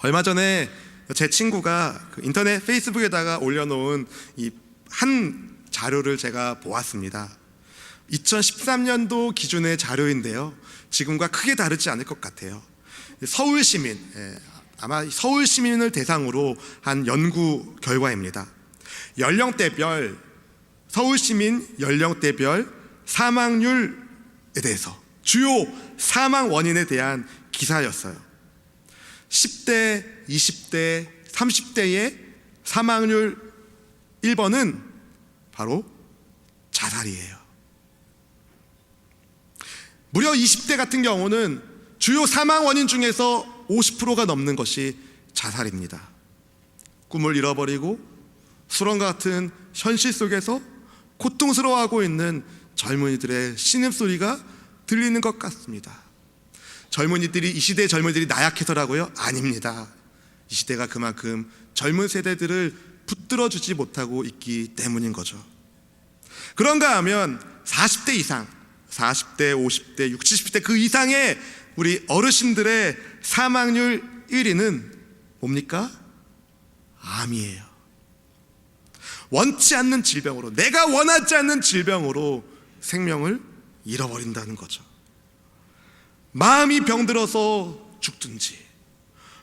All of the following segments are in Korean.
얼마 전에 제 친구가 그 인터넷 페이스북에다가 올려놓은 이 한 자료를 제가 보았습니다. 2013년도 기준의 자료인데요, 지금과 크게 다르지 않을 것 같아요. 서울 시민, 아마 서울 시민을 대상으로 한 연구 결과입니다. 연령대별, 서울 시민 연령대별 사망률에 대해서, 주요 사망 원인에 대한 기사였어요. 10대, 20대, 30대의 사망률 1번은 바로 자살이에요. 무려 20대 같은 경우는 주요 사망 원인 중에서 50%가 넘는 것이 자살입니다. 꿈을 잃어버리고 수렁과 같은 현실 속에서 고통스러워하고 있는 젊은이들의 신음소리가 들리는 것 같습니다. 젊은이들이, 이 시대의 젊은이들이 나약해서라고요? 아닙니다. 이 시대가 그만큼 젊은 세대들을 붙들어주지 못하고 있기 때문인 거죠. 그런가 하면 40대 이상, 40대, 50대, 60, 70대 그 이상의 우리 어르신들의 사망률 1위는 뭡니까? 암이에요. 원치 않는 질병으로, 내가 원하지 않는 질병으로 생명을 잃어버린다는 거죠. 마음이 병들어서 죽든지,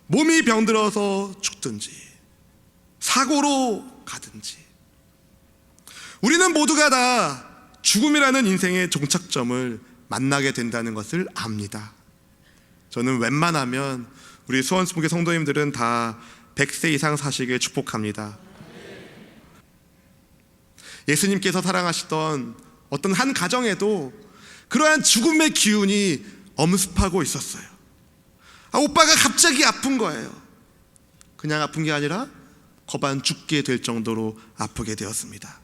몸이 병들어서 죽든지, 사고로 가든지, 우리는 모두가 다 죽음이라는 인생의 종착점을 만나게 된다는 것을 압니다. 저는 웬만하면 우리 수원수목의 성도님들은 다 100세 이상 사시길 축복합니다. 예수님께서 사랑하시던 어떤 한 가정에도 그러한 죽음의 기운이 엄습하고 있었어요. 오빠가 갑자기 아픈 거예요. 그냥 아픈 게 아니라 거반 죽게 될 정도로 아프게 되었습니다.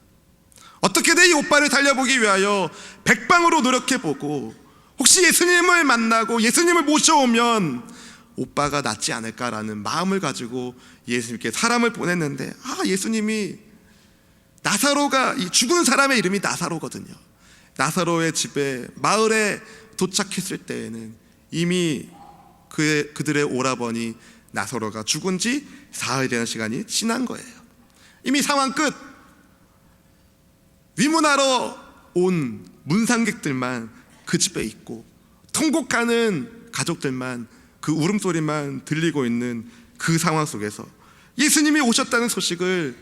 어떻게든 이 오빠를 살려보기 위하여 백방으로 노력해보고, 혹시 예수님을 만나고 예수님을 모셔오면 오빠가 낫지 않을까라는 마음을 가지고 예수님께 사람을 보냈는데, 예수님이 나사로가, 이 죽은 사람의 이름이 나사로거든요. 나사로의 집에, 마을에 도착했을 때에는 이미 그들의 오라버니 나사로가 죽은 지 사흘이라는 시간이 지난 거예요. 이미 상황 끝. 위문하러 온 문상객들만 그 집에 있고, 통곡하는 가족들만, 그 울음소리만 들리고 있는 그 상황 속에서 예수님이 오셨다는 소식을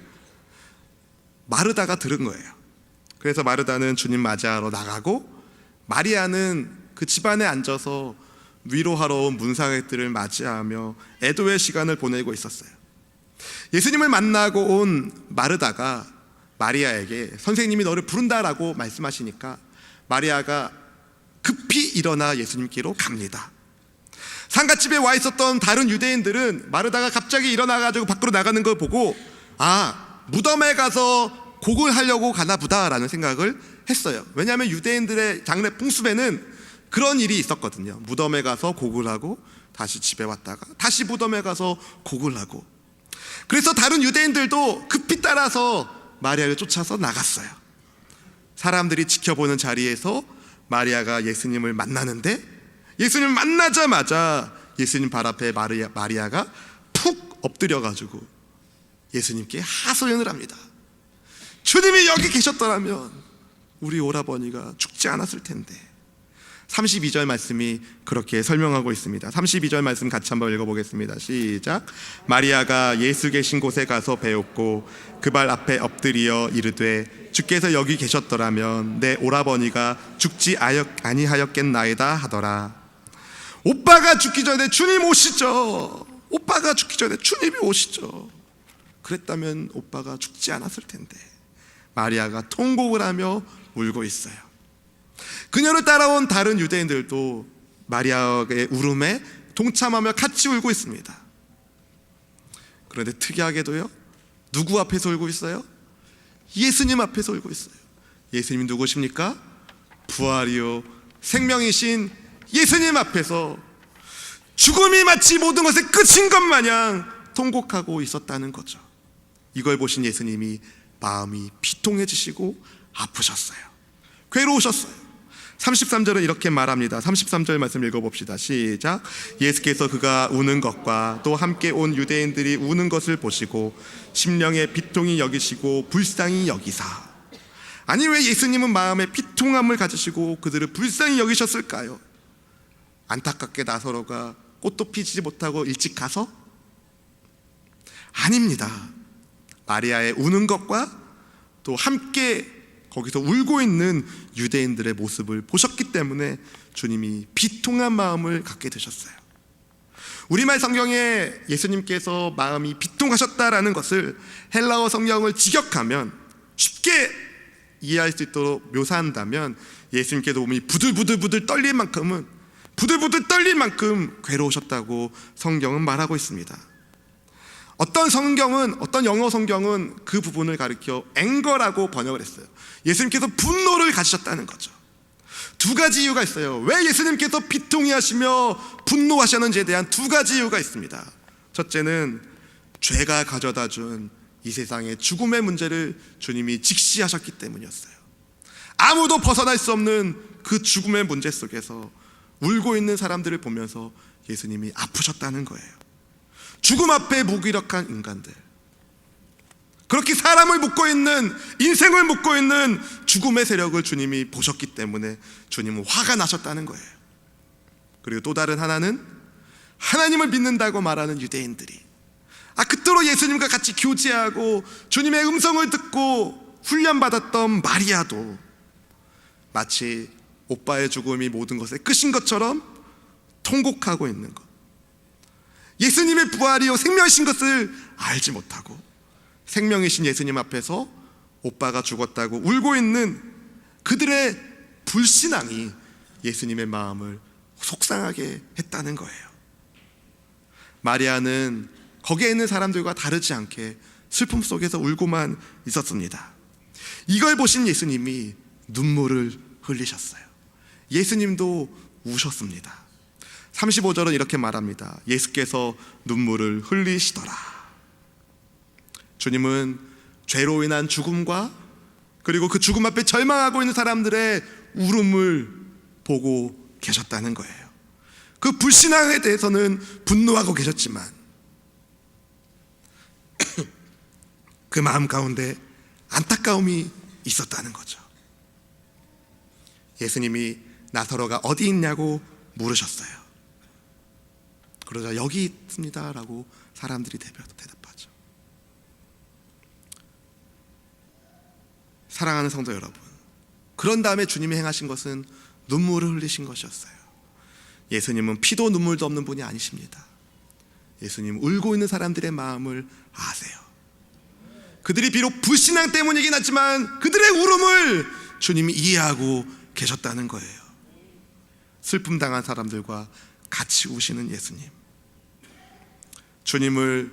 마르다가 들은 거예요. 그래서 마르다는 주님 맞이하러 나가고, 마리아는 그 집안에 앉아서 위로하러 온 문상객들을 맞이하며 애도의 시간을 보내고 있었어요. 예수님을 만나고 온 마르다가 마리아에게 선생님이 너를 부른다라고 말씀하시니까 마리아가 급히 일어나 예수님께로 갑니다. 상갓집에 와 있었던 다른 유대인들은 마르다가 갑자기 일어나가지고 밖으로 나가는 걸 보고, 무덤에 가서 곡을 하려고 가나 보다라는 생각을 했어요. 왜냐하면 유대인들의 장례 풍습에는 그런 일이 있었거든요. 무덤에 가서 곡을 하고 다시 집에 왔다가 다시 무덤에 가서 곡을 하고. 그래서 다른 유대인들도 급히 따라서 마리아를 쫓아서 나갔어요. 사람들이 지켜보는 자리에서 마리아가 예수님을 만나는데, 예수님을 만나자마자 예수님 발 앞에 마리아가 푹 엎드려가지고 예수님께 하소연을 합니다. 주님이 여기 계셨더라면 우리 오라버니가 죽지 않았을 텐데. 32절 말씀이 그렇게 설명하고 있습니다. 32절 말씀 같이 한번 읽어보겠습니다. 시작. 마리아가 예수 계신 곳에 가서 배웠고 그 발 앞에 엎드려 이르되 주께서 여기 계셨더라면 내 오라버니가 죽지 아니하였겠나이다 하더라. 오빠가 죽기 전에 주님 오시죠. 오빠가 죽기 전에 주님이 오시죠. 그랬다면 오빠가 죽지 않았을 텐데. 마리아가 통곡을 하며 울고 있어요. 그녀를 따라온 다른 유대인들도 마리아의 울음에 동참하며 같이 울고 있습니다. 그런데 특이하게도요, 누구 앞에서 울고 있어요? 예수님 앞에서 울고 있어요. 예수님이 누구십니까? 부활이요 생명이신 예수님 앞에서 죽음이 마치 모든 것의 끝인 것 마냥 통곡하고 있었다는 거죠. 이걸 보신 예수님이 마음이 비통해지시고 아프셨어요. 괴로우셨어요. 33절은 이렇게 말합니다. 33절 말씀 읽어봅시다. 시작. 예수께서 그가 우는 것과 또 함께 온 유대인들이 우는 것을 보시고 심령에 비통히 여기시고 불쌍히 여기사. 아니, 왜 예수님은 마음에 비통함을 가지시고 그들을 불쌍히 여기셨을까요? 안타깝게 나사로가 꽃도 피지 못하고 일찍 가서? 아닙니다. 마리아의 우는 것과 또 함께 거기서 울고 있는 유대인들의 모습을 보셨기 때문에 주님이 비통한 마음을 갖게 되셨어요. 우리말 성경에 예수님께서 마음이 비통하셨다라는 것을 헬라어 성경을 직역하면, 쉽게 이해할 수 있도록 묘사한다면, 예수님께서 몸이 부들부들 떨릴 만큼 괴로우셨다고 성경은 말하고 있습니다. 어떤 영어 성경은 그 부분을 가리켜 앵거라고 번역을 했어요. 예수님께서 분노를 가지셨다는 거죠. 두 가지 이유가 있어요. 왜 예수님께서 비통히 하시며 분노하셨는지에 대한 두 가지 이유가 있습니다. 첫째는 죄가 가져다 준 이 세상의 죽음의 문제를 주님이 직시하셨기 때문이었어요. 아무도 벗어날 수 없는 그 죽음의 문제 속에서 울고 있는 사람들을 보면서 예수님이 아프셨다는 거예요. 죽음 앞에 무기력한 인간들, 그렇게 사람을 묶고 있는, 인생을 묶고 있는 죽음의 세력을 주님이 보셨기 때문에 주님은 화가 나셨다는 거예요. 그리고 또 다른 하나는 하나님을 믿는다고 말하는 유대인들이, 그토록 예수님과 같이 교제하고 주님의 음성을 듣고 훈련받았던 마리아도 마치 오빠의 죽음이 모든 것의 끝인 것처럼 통곡하고 있는 것, 예수님의 부활이요 생명이신 것을 알지 못하고 생명이신 예수님 앞에서 오빠가 죽었다고 울고 있는 그들의 불신앙이 예수님의 마음을 속상하게 했다는 거예요. 마리아는 거기에 있는 사람들과 다르지 않게 슬픔 속에서 울고만 있었습니다. 이걸 보신 예수님이 눈물을 흘리셨어요. 예수님도 우셨습니다. 35절은 이렇게 말합니다. 예수께서 눈물을 흘리시더라. 주님은 죄로 인한 죽음과 그리고 그 죽음 앞에 절망하고 있는 사람들의 울음을 보고 계셨다는 거예요. 그 불신앙에 대해서는 분노하고 계셨지만 그 마음 가운데 안타까움이 있었다는 거죠. 예수님이 나사로가 어디 있냐고 물으셨어요. 그러자 여기 있습니다 라고 사람들이 대답하죠. 사랑하는 성도 여러분, 그런 다음에 주님이 행하신 것은 눈물을 흘리신 것이었어요. 예수님은 피도 눈물도 없는 분이 아니십니다. 예수님은 울고 있는 사람들의 마음을 아세요. 그들이 비록 불신앙 때문이긴 하지만 그들의 울음을 주님이 이해하고 계셨다는 거예요. 슬픔 당한 사람들과 같이 우시는 예수님, 주님을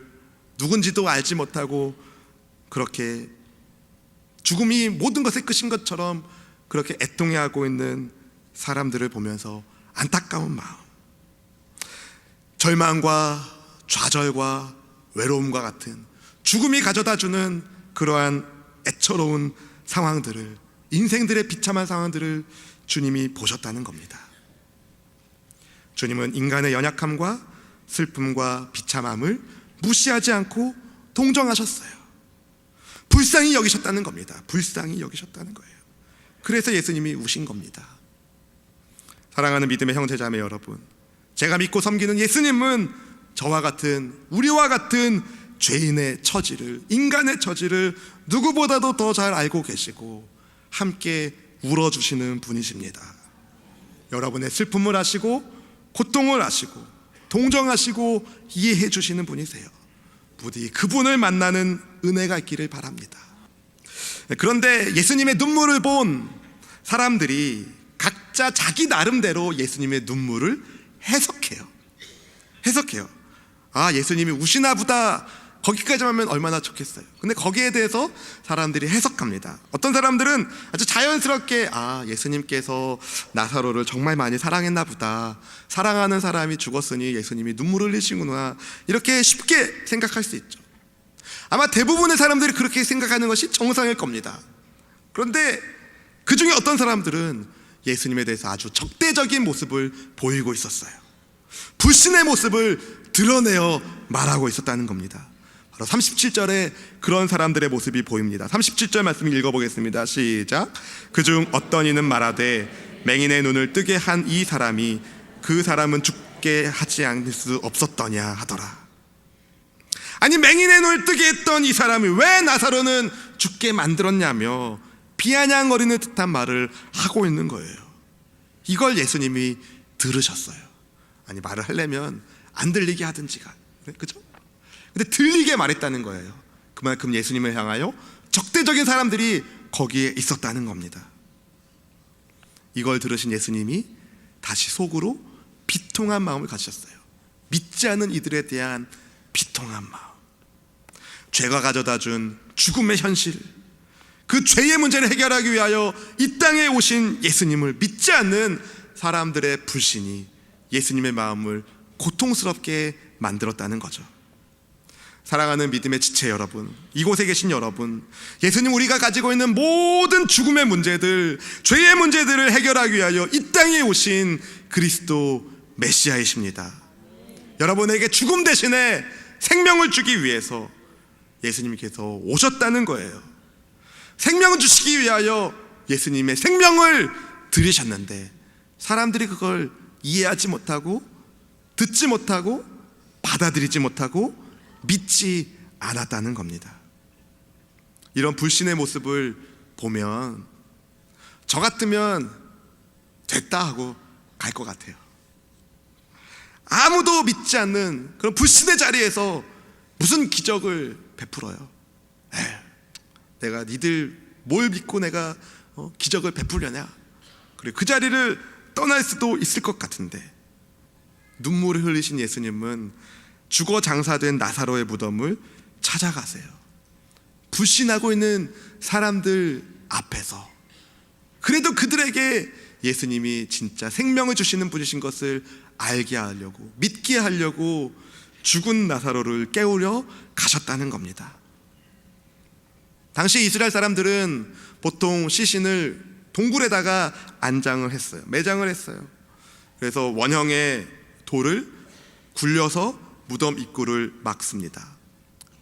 누군지도 알지 못하고 그렇게 죽음이 모든 것의 끝인 것처럼 그렇게 애통해하고 있는 사람들을 보면서 안타까운 마음, 절망과 좌절과 외로움과 같은 죽음이 가져다주는 그러한 애처로운 상황들을, 인생들의 비참한 상황들을 주님이 보셨다는 겁니다. 주님은 인간의 연약함과 슬픔과 비참함을 무시하지 않고 동정하셨어요. 불쌍히 여기셨다는 겁니다. 불쌍히 여기셨다는 거예요. 그래서 예수님이 우신 겁니다. 사랑하는 믿음의 형제자매 여러분, 제가 믿고 섬기는 예수님은 저와 같은, 우리와 같은 죄인의 처지를, 인간의 처지를 누구보다도 더 잘 알고 계시고 함께 울어주시는 분이십니다. 여러분의 슬픔을 아시고 고통을 아시고 동정하시고 이해해 주시는 분이세요. 부디 그분을 만나는 은혜가 있기를 바랍니다. 그런데 예수님의 눈물을 본 사람들이 각자 자기 나름대로 예수님의 눈물을 해석해요. 예수님이 우시나 보다, 거기까지 하면 얼마나 좋겠어요. 근데 거기에 대해서 사람들이 해석합니다. 어떤 사람들은 아주 자연스럽게 예수님께서 나사로를 정말 많이 사랑했나 보다, 사랑하는 사람이 죽었으니 예수님이 눈물을 흘리시구나, 이렇게 쉽게 생각할 수 있죠. 아마 대부분의 사람들이 그렇게 생각하는 것이 정상일 겁니다. 그런데 그 중에 어떤 사람들은 예수님에 대해서 아주 적대적인 모습을 보이고 있었어요. 불신의 모습을 드러내어 말하고 있었다는 겁니다. 바로 37절에 그런 사람들의 모습이 보입니다. 37절 말씀 읽어보겠습니다. 시작. 그중 어떤 이는 말하되 맹인의 눈을 뜨게 한 이 사람이 그 사람은 죽게 하지 않을 수 없었더냐 하더라. 아니, 맹인의 눈을 뜨게 했던 이 사람이 왜 나사로는 죽게 만들었냐며 비아냥거리는 듯한 말을 하고 있는 거예요. 이걸 예수님이 들으셨어요. 아니, 말을 하려면 안 들리게 하든지가, 그죠? 근데 들리게 말했다는 거예요. 그만큼 예수님을 향하여 적대적인 사람들이 거기에 있었다는 겁니다. 이걸 들으신 예수님이 다시 속으로 비통한 마음을 가지셨어요. 믿지 않는 이들에 대한 비통한 마음. 죄가 가져다 준 죽음의 현실, 그 죄의 문제를 해결하기 위하여 이 땅에 오신 예수님을 믿지 않는 사람들의 불신이 예수님의 마음을 고통스럽게 만들었다는 거죠. 사랑하는 믿음의 지체 여러분, 이곳에 계신 여러분, 예수님, 우리가 가지고 있는 모든 죽음의 문제들, 죄의 문제들을 해결하기 위하여 이 땅에 오신 그리스도 메시아이십니다. 여러분에게 죽음 대신에 생명을 주기 위해서 예수님께서 오셨다는 거예요. 생명을 주시기 위하여 예수님의 생명을 드리셨는데 사람들이 그걸 이해하지 못하고 듣지 못하고 받아들이지 못하고 믿지 않았다는 겁니다. 이런 불신의 모습을 보면 저 같으면 됐다 하고 갈 것 같아요. 아무도 믿지 않는 그런 불신의 자리에서 무슨 기적을 베풀어요? 내가 니들 뭘 믿고 내가 기적을 베풀려냐? 그리고 그 자리를 떠날 수도 있을 것 같은데, 눈물을 흘리신 예수님은 죽어 장사된 나사로의 무덤을 찾아가세요. 불신하고 있는 사람들 앞에서 그래도 그들에게 예수님이 진짜 생명을 주시는 분이신 것을 알게 하려고, 믿게 하려고 죽은 나사로를 깨우려 가셨다는 겁니다. 당시 이스라엘 사람들은 보통 시신을 동굴에다가 안장을 했어요. 매장을 했어요. 그래서 원형의 돌을 굴려서 무덤 입구를 막습니다.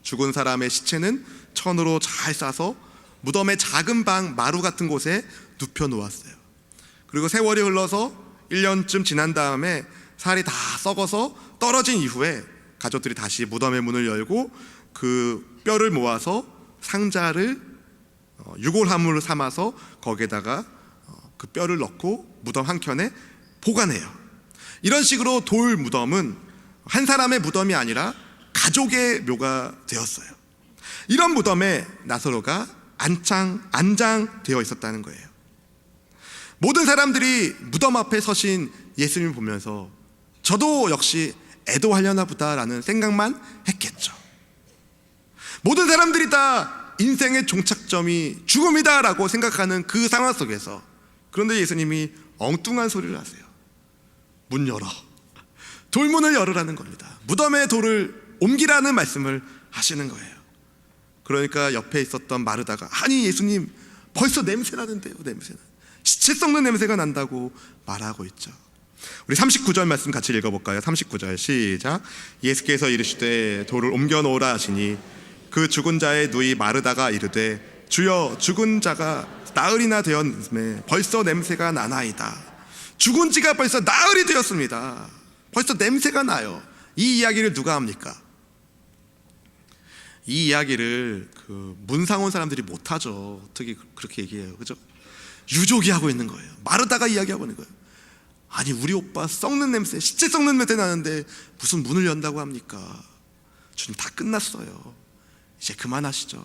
죽은 사람의 시체는 천으로 잘 싸서 무덤의 작은 방 마루 같은 곳에 눕혀 놓았어요. 그리고 세월이 흘러서 1년쯤 지난 다음에 살이 다 썩어서 떨어진 이후에 가족들이 다시 무덤의 문을 열고 그 뼈를 모아서 상자를 유골함으로 삼아서 거기에다가 그 뼈를 넣고 무덤 한켠에 보관해요. 이런 식으로 돌 무덤은 한 사람의 무덤이 아니라 가족의 묘가 되었어요. 이런 무덤에 나사로가 안장되어 있었다는 거예요. 모든 사람들이 무덤 앞에 서신 예수님을 보면서 저도 역시 애도하려나 보다라는 생각만 했겠죠. 모든 사람들이 다 인생의 종착점이 죽음이다라고 생각하는 그 상황 속에서, 그런데 예수님이 엉뚱한 소리를 하세요. 문 열어, 돌문을 열으라는 겁니다. 무덤의 돌을 옮기라는 말씀을 하시는 거예요. 그러니까 옆에 있었던 마르다가, 아니 예수님 벌써 냄새 나는데요, 시체 썩는 냄새가 난다고 말하고 있죠. 우리 39절 말씀 같이 읽어볼까요? 39절 시작. 예수께서 이르시되 돌을 옮겨 놓으라 하시니 그 죽은 자의 누이 마르다가 이르되 주여, 죽은 자가 나흘이나 되었음에 벌써 냄새가 나나이다. 죽은 지가 벌써 나흘이 되었습니다. 벌써 냄새가 나요. 이 이야기를 누가 합니까? 이 이야기를 그 문상 온 사람들이 못하죠. 어떻게 그렇게 얘기해요, 그죠? 유족이 하고 있는 거예요. 마르다가 이야기하고 있는 거예요. 아니 우리 오빠 썩는 냄새, 시체 썩는 냄새 나는데 무슨 문을 연다고 합니까? 주님 다 끝났어요. 이제 그만하시죠.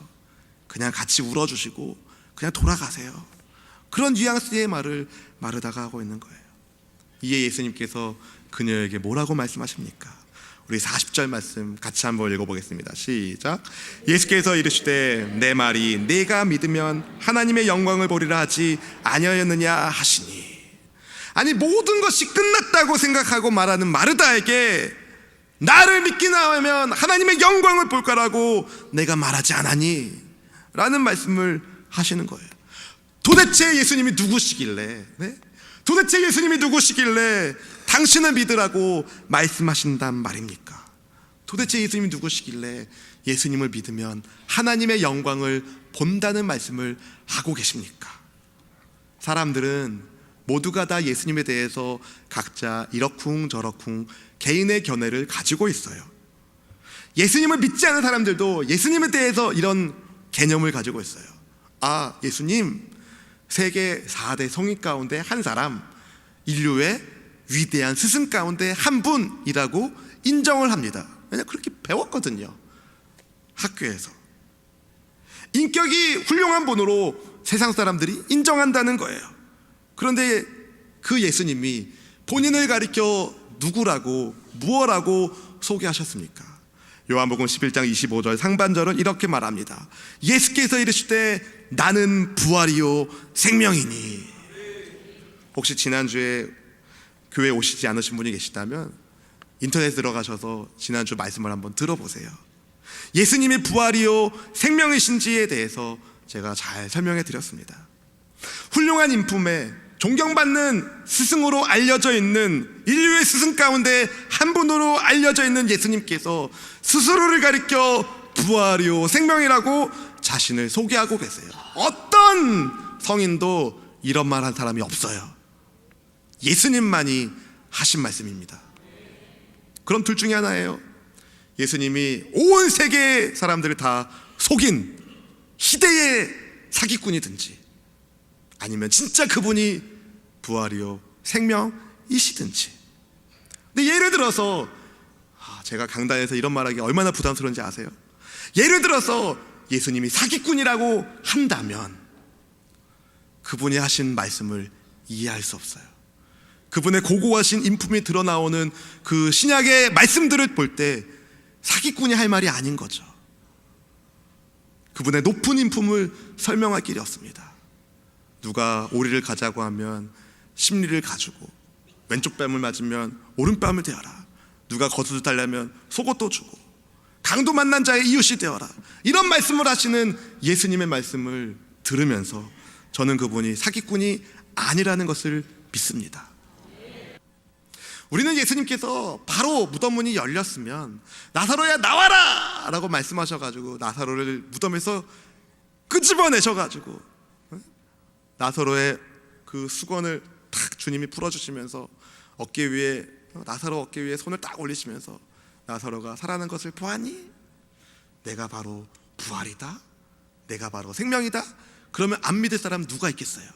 그냥 같이 울어주시고 그냥 돌아가세요. 그런 뉘앙스의 말을 마르다가 하고 있는 거예요. 이에 예수님께서 그녀에게 뭐라고 말씀하십니까? 우리 40절 말씀 같이 한번 읽어보겠습니다. 시작. 예수께서 이르시되 내 말이 내가 믿으면 하나님의 영광을 보리라 하지 아니하였느냐 하시니. 아니 모든 것이 끝났다고 생각하고 말하는 마르다에게 나를 믿기나 하면 하나님의 영광을 볼 거라고 내가 말하지 않았니? 라는 말씀을 하시는 거예요. 도대체 예수님이 누구시길래, 도대체 예수님이 누구시길래 당신을 믿으라고 말씀하신단 말입니까? 도대체 예수님이 누구시길래 예수님을 믿으면 하나님의 영광을 본다는 말씀을 하고 계십니까? 사람들은 모두가 다 예수님에 대해서 각자 이러쿵저러쿵 개인의 견해를 가지고 있어요. 예수님을 믿지 않은 사람들도 예수님에 대해서 이런 개념을 가지고 있어요. 아, 예수님 세계 4대 성인 가운데 한 사람, 인류의 위대한 스승 가운데 한 분이라고 인정을 합니다. 왜냐하면 그렇게 배웠거든요, 학교에서. 인격이 훌륭한 분으로 세상 사람들이 인정한다는 거예요. 그런데 그 예수님이 본인을 가리켜 누구라고 무엇라고 소개하셨습니까? 요한복음 11장 25절 상반절은 이렇게 말합니다. 예수께서 이르시되 나는 부활이요 생명이니. 혹시 지난주에 교회 오시지 않으신 분이 계시다면 인터넷에 들어가셔서 지난주 말씀을 한번 들어보세요. 예수님이 부활이요 생명이신지에 대해서 제가 잘 설명해 드렸습니다. 훌륭한 인품에 존경받는 스승으로 알려져 있는 인류의 스승 가운데 한 분으로 알려져 있는 예수님께서 스스로를 가리켜 부활이요 생명이라고 자신을 소개하고 계세요. 어떤 성인도 이런 말 한 사람이 없어요. 예수님만이 하신 말씀입니다. 그럼 둘 중에 하나예요. 예수님이 온 세계 사람들을 다 속인 희대의 사기꾼이든지, 아니면 진짜 그분이 부활이요 생명이시든지. 근데 예를 들어서 제가 강단에서 이런 말하기 얼마나 부담스러운지 아세요? 예를 들어서 예수님이 사기꾼이라고 한다면 그분이 하신 말씀을 이해할 수 없어요. 그분의 고고하신 인품이 드러나오는 그 신약의 말씀들을 볼 때 사기꾼이 할 말이 아닌 거죠. 그분의 높은 인품을 설명할 길이 없습니다. 누가 오리를 가자고 하면 심리를 가지고, 왼쪽 뺨을 맞으면 오른뺨을 대어라, 누가 겉옷을 달라면 속옷도 주고, 강도 만난 자의 이웃이 되어라, 이런 말씀을 하시는 예수님의 말씀을 들으면서 저는 그분이 사기꾼이 아니라는 것을 믿습니다. 우리는 예수님께서 바로 무덤 문이 열렸으면 나사로야 나와라 라고 말씀하셔가지고 나사로를 무덤에서 끄집어내셔가지고 나사로의 그 수건을 탁 주님이 풀어주시면서 어깨 위에, 나사로 어깨 위에 손을 딱 올리시면서 나사로가 살아난 것을 보아니? 내가 바로 부활이다, 내가 바로 생명이다. 그러면 안 믿을 사람 누가 있겠어요?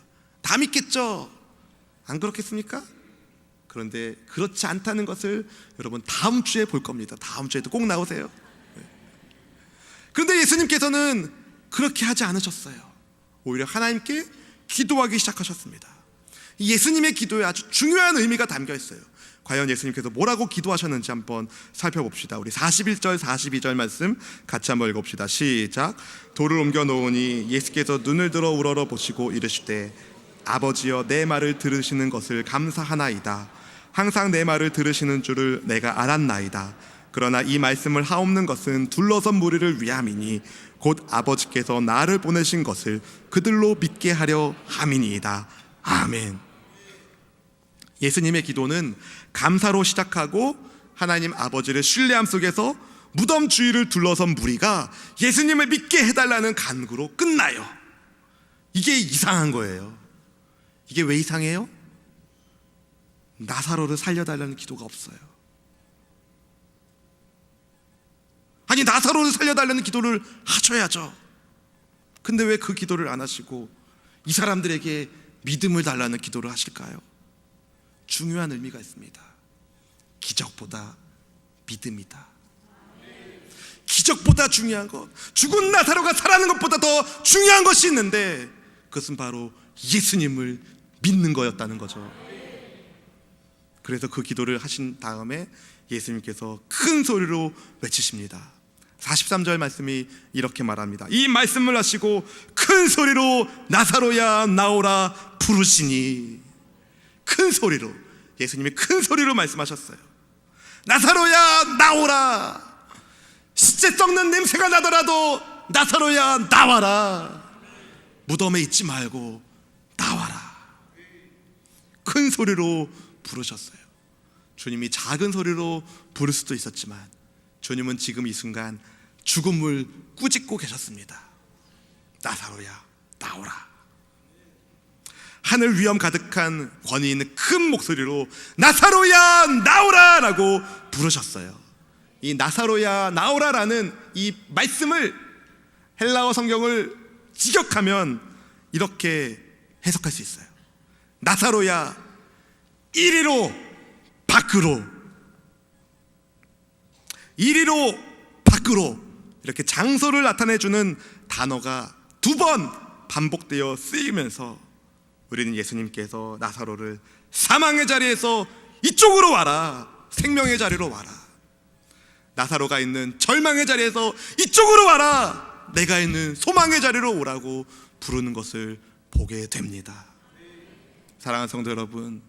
다 믿겠죠? 안 그렇겠습니까? 그런데 그렇지 않다는 것을 여러분 다음 주에 볼 겁니다. 다음 주에도 꼭 나오세요. 그런데 예수님께서는 그렇게 하지 않으셨어요. 오히려 하나님께 기도하기 시작하셨습니다. 예수님의 기도에 아주 중요한 의미가 담겨 있어요. 과연 예수님께서 뭐라고 기도하셨는지 한번 살펴봅시다. 우리 41절 42절 말씀 같이 한번 읽어봅시다. 시작. 돌을 옮겨 놓으니 예수께서 눈을 들어 우러러 보시고 이르시되 아버지여 내 말을 들으시는 것을 감사하나이다. 항상 내 말을 들으시는 줄을 내가 알았나이다. 그러나 이 말씀을 하옵는 것은 둘러선 무리를 위함이니 곧 아버지께서 나를 보내신 것을 그들로 믿게 하려 함이니이다. 아멘. 예수님의 기도는 감사로 시작하고 하나님 아버지를 신뢰함 속에서 무덤 주위를 둘러선 무리가 예수님을 믿게 해달라는 간구로 끝나요. 이게 이상한 거예요. 이게 왜 이상해요? 나사로를 살려달라는 기도가 없어요. 아니, 나사로를 살려달라는 기도를 하셔야죠. 근데 왜 그 기도를 안 하시고 이 사람들에게 믿음을 달라는 기도를 하실까요? 중요한 의미가 있습니다. 기적보다 믿음이다. 기적보다 중요한 것, 죽은 나사로가 살아나는 것보다 더 중요한 것이 있는데 그것은 바로 예수님을 믿는 거였다는 거죠. 그래서 그 기도를 하신 다음에 예수님께서 큰 소리로 외치십니다. 43절 말씀이 이렇게 말합니다. 이 말씀을 하시고 큰 소리로 나사로야 나오라 부르시니. 큰 소리로, 예수님이 큰 소리로 말씀하셨어요. 나사로야 나오라. 시체 썩는 냄새가 나더라도 나사로야 나와라. 무덤에 있지 말고 나와라. 큰 소리로 부르셨어요. 주님이 작은 소리로 부를 수도 있었지만 주님은 지금 이 순간 죽음을 꾸짖고 계셨습니다. 나사로야, 나오라. 하늘 위엄 가득한 권위 있는 큰 목소리로 나사로야, 나오라 라고 부르셨어요. 이 나사로야, 나오라라는 이 말씀을 헬라어 성경을 직역하면 이렇게 해석할 수 있어요. 나사로야, 이리로 밖으로, 이리로 밖으로, 이렇게 장소를 나타내주는 단어가 2번 반복되어 쓰이면서 우리는 예수님께서 나사로를 사망의 자리에서 이쪽으로 와라, 생명의 자리로 와라, 나사로가 있는 절망의 자리에서 이쪽으로 와라, 내가 있는 소망의 자리로 오라고 부르는 것을 보게 됩니다. 사랑하는 성도 여러분,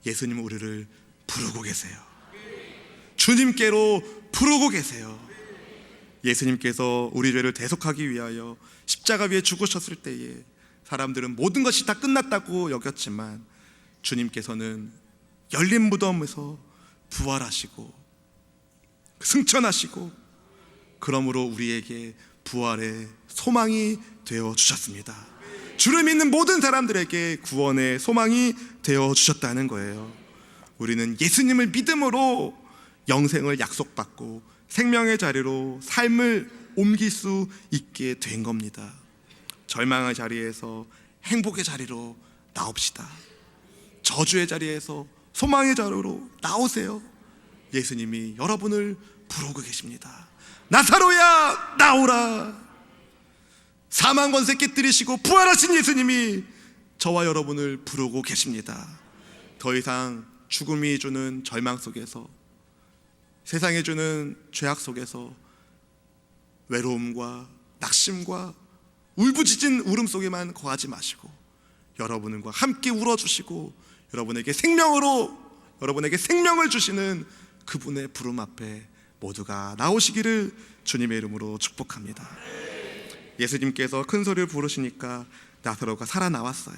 예수님은 우리를 부르고 계세요. 주님께로 부르고 계세요. 예수님께서 우리 죄를 대속하기 위하여 십자가 위에 죽으셨을 때에 사람들은 모든 것이 다 끝났다고 여겼지만 주님께서는 열린 무덤에서 부활하시고 승천하시고 그러므로 우리에게 부활의 소망이 되어 주셨습니다. 주를 믿는 모든 사람들에게 구원의 소망이 되어 주셨다는 거예요. 우리는 예수님을 믿음으로 영생을 약속받고 생명의 자리로 삶을 옮길 수 있게 된 겁니다. 절망의 자리에서 행복의 자리로 나옵시다. 저주의 자리에서 소망의 자리로 나오세요. 예수님이 여러분을 부르고 계십니다. 나사로야, 나오라. 사망 권세 깨뜨리시고 부활하신 예수님이 저와 여러분을 부르고 계십니다. 더 이상 죽음이 주는 절망 속에서, 세상이 주는 죄악 속에서 외로움과 낙심과 울부짖은 울음 속에만 거하지 마시고 여러분과 함께 울어주시고 여러분에게 생명을 주시는 그분의 부름 앞에 모두가 나오시기를 주님의 이름으로 축복합니다. 예수님께서 큰 소리를 부르시니까 나사로가 살아나왔어요.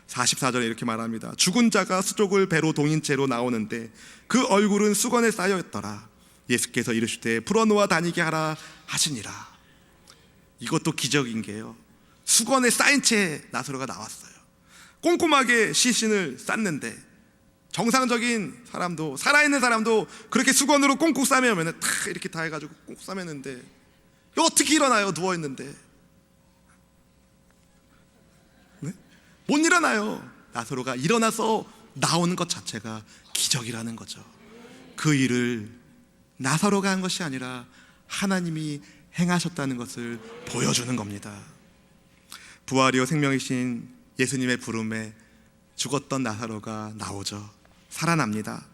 44절에 이렇게 말합니다. 죽은 자가 수족을 배로 동인 채로 나오는데 그 얼굴은 수건에 쌓여 있더라. 예수께서 이르시되 풀어놓아 다니게 하라 하시니라. 이것도 기적인 게요, 수건에 쌓인 채 나사로가 나왔어요. 꼼꼼하게 시신을 쌌는데 정상적인 사람도, 살아있는 사람도 그렇게 수건으로 꽁꽁 싸매면 다 이렇게 다 해가지고 꽁꽁 싸매는데 어떻게 일어나요? 누워있는데. 네? 못 일어나요. 나사로가 일어나서 나오는 것 자체가 기적이라는 거죠. 그 일을 나사로가 한 것이 아니라 하나님이 행하셨다는 것을 보여주는 겁니다. 부활이요 생명이신 예수님의 부름에 죽었던 나사로가 나오죠. 살아납니다.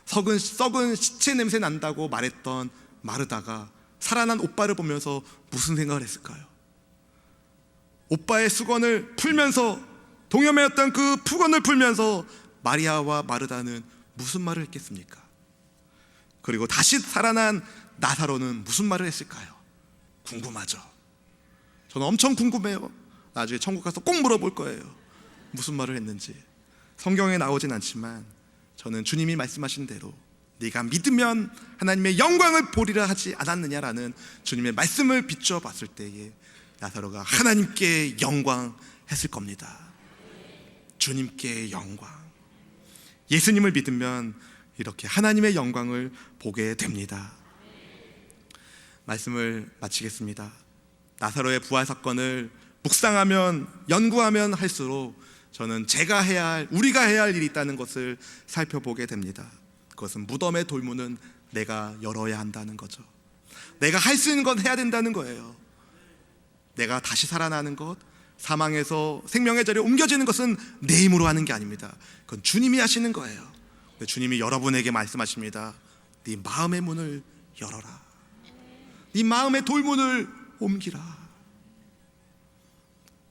썩은 시체 냄새 난다고 말했던 마르다가 살아난 오빠를 보면서 무슨 생각을 했을까요? 오빠의 수건을 풀면서, 동여매였던 그 푸건을 풀면서 마리아와 마르다는 무슨 말을 했겠습니까? 그리고 다시 살아난 나사로는 무슨 말을 했을까요? 궁금하죠. 저는 엄청 궁금해요. 나중에 천국 가서 꼭 물어볼 거예요. 무슨 말을 했는지. 성경에 나오진 않지만 저는 주님이 말씀하신 대로 네가 믿으면 하나님의 영광을 보리라 하지 않았느냐라는 주님의 말씀을 비추어 봤을 때에 나사로가 하나님께 영광 했을 겁니다. 주님께 영광. 예수님을 믿으면 이렇게 하나님의 영광을 보게 됩니다. 말씀을 마치겠습니다. 나사로의 부활 사건을 묵상하면, 연구하면 할수록 저는 우리가 해야 할 일이 있다는 것을 살펴보게 됩니다. 그것은 무덤의 돌문은 내가 열어야 한다는 거죠. 내가 할 수 있는 건 해야 된다는 거예요. 내가 다시 살아나는 것, 사망에서 생명의 자리에 옮겨지는 것은 내 힘으로 하는 게 아닙니다. 그건 주님이 하시는 거예요. 주님이 여러분에게 말씀하십니다. 네 마음의 문을 열어라. 네 마음의 돌문을 옮기라.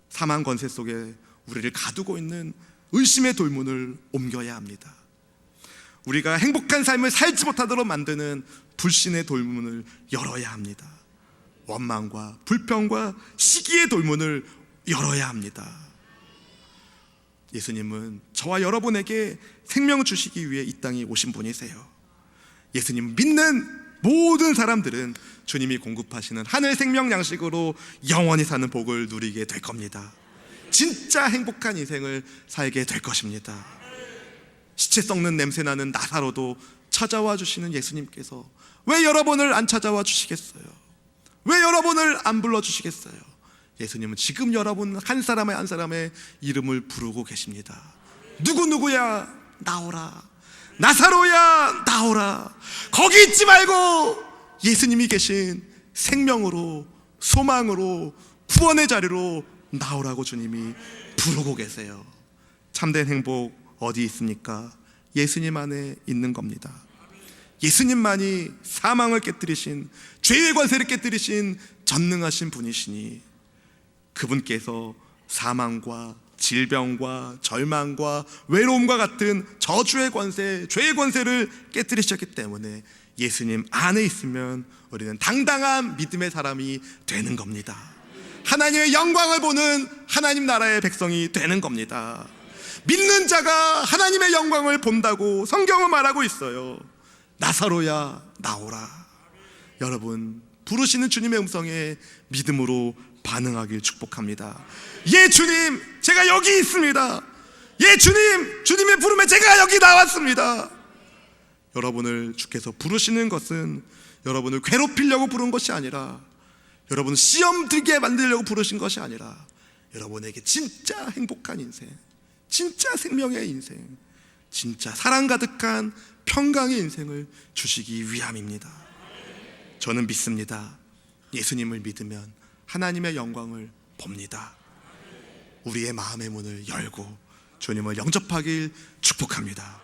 사망 권세 속에 우리를 가두고 있는 의심의 돌문을 옮겨야 합니다. 우리가 행복한 삶을 살지 못하도록 만드는 불신의 돌문을 열어야 합니다. 원망과 불평과 시기의 돌문을 열어야 합니다. 예수님은 저와 여러분에게 생명 주시기 위해 이 땅에 오신 분이세요. 예수님 믿는 모든 사람들은 주님이 공급하시는 하늘 생명 양식으로 영원히 사는 복을 누리게 될 겁니다. 진짜 행복한 인생을 살게 될 것입니다. 시체 썩는 냄새나는 나사로도 찾아와 주시는 예수님께서 왜 여러분을 안 찾아와 주시겠어요? 왜 여러분을 안 불러주시겠어요? 예수님은 지금 여러분 한 사람의 한 사람의 이름을 부르고 계십니다. 누구누구야 나오라, 나사로야 나오라. 거기 있지 말고 예수님이 계신 생명으로, 소망으로, 구원의 자리로 나오라고 주님이 부르고 계세요. 참된 행복 어디 있습니까? 예수님 안에 있는 겁니다. 예수님만이 사망을 깨뜨리신, 죄의 권세를 깨뜨리신 전능하신 분이시니 그분께서 사망과 질병과 절망과 외로움과 같은 저주의 권세, 죄의 권세를 깨뜨리셨기 때문에 예수님 안에 있으면 우리는 당당한 믿음의 사람이 되는 겁니다. 하나님의 영광을 보는 하나님 나라의 백성이 되는 겁니다. 믿는 자가 하나님의 영광을 본다고 성경은 말하고 있어요. 나사로야 나오라. 여러분 부르시는 주님의 음성에 믿음으로 반응하길 축복합니다. 예 주님, 제가 여기 있습니다. 예 주님, 주님의 부름에 제가 여기 나왔습니다. 여러분을 주께서 부르시는 것은 여러분을 괴롭히려고 부른 것이 아니라, 여러분을 시험 들게 만들려고 부르신 것이 아니라, 여러분에게 진짜 행복한 인생, 진짜 생명의 인생, 진짜 사랑 가득한 평강의 인생을 주시기 위함입니다. 저는 믿습니다. 예수님을 믿으면 하나님의 영광을 봅니다. 우리의 마음의 문을 열고 주님을 영접하길 축복합니다.